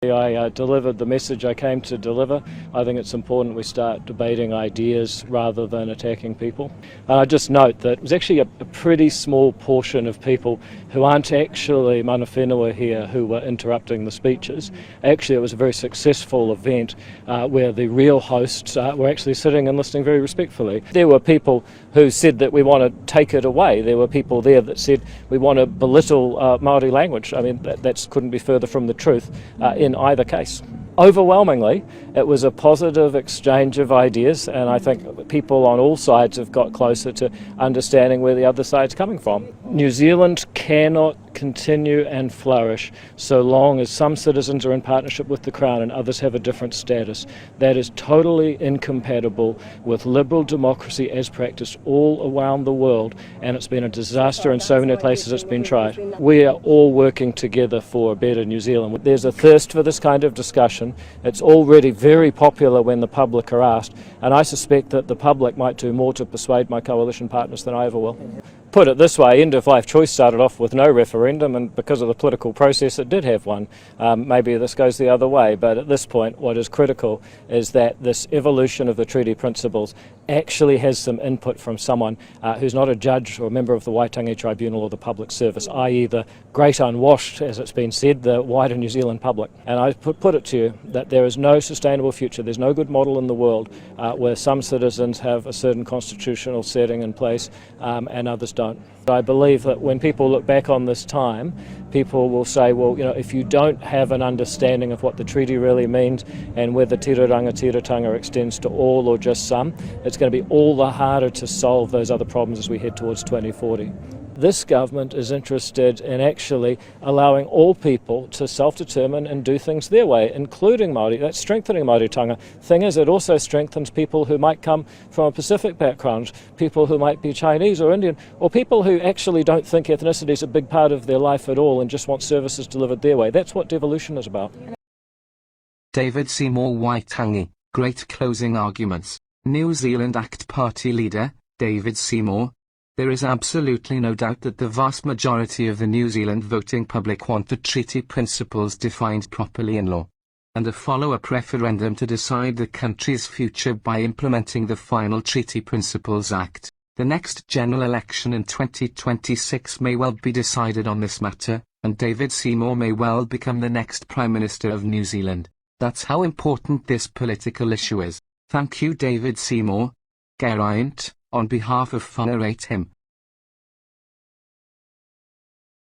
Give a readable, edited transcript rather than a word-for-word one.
I delivered the message I came to deliver. I think it's important we start debating ideas rather than attacking people. And I just note that it was actually a pretty small portion of people who aren't actually mana whenua here who were interrupting the speeches. Actually, it was a very successful event where the real hosts were actually sitting and listening very respectfully. There were people who said that we want to take it away. There were people there that said we want to belittle Māori language. I mean, that couldn't be further from the truth in either case. Overwhelmingly, it was a positive exchange of ideas, and I think people on all sides have got closer to understanding where the other side's coming from. New Zealand cannot continue and flourish so long as some citizens are in partnership with the Crown and others have a different status. That is totally incompatible with liberal democracy as practiced all around the world, and it's been a disaster in so many places it's been tried. We are all working together for a better New Zealand. There's a thirst for this kind of discussion. It's already very popular when the public are asked, and I suspect that the public might do more to persuade my coalition partners than I ever will. Put it this way, end-of-life choice started off with no referendum, and because of the political process it did have one. Maybe this goes the other way, but at this point what is critical is that this evolution of the treaty principles actually has some input from someone who's not a judge or a member of the Waitangi Tribunal or the public service, i.e. the great unwashed, as it's been said, the wider New Zealand public. And I put it to you that there is no sustainable future, there's no good model in the world where some citizens have a certain constitutional setting in place and others don't. I believe that when people look back on this time, people will say, well, you know, if you don't have an understanding of what the treaty really means and whether tiratanga extends to all or just some, it's going to be all the harder to solve those other problems as we head towards 2040. This government is interested in actually allowing all people to self-determine and do things their way, including Māori. That's strengthening Māoritanga. Thing is, it also strengthens people who might come from a Pacific background, people who might be Chinese or Indian, or people who actually don't think ethnicity is a big part of their life at all and just want services delivered their way. That's what devolution is about. David Seymour, Waitangi, great closing arguments. New Zealand ACT Party leader, David Seymour. There is absolutely no doubt that the vast majority of the New Zealand voting public want the treaty principles defined properly in law, and a follow-up referendum to decide the country's future by implementing the final Treaty Principles Act. The next general election in 2026 may well be decided on this matter, and David Seymour may well become the next Prime Minister of New Zealand. That's how important this political issue is. Thank you, David Seymour. Geraint, on behalf of WhangareiTim.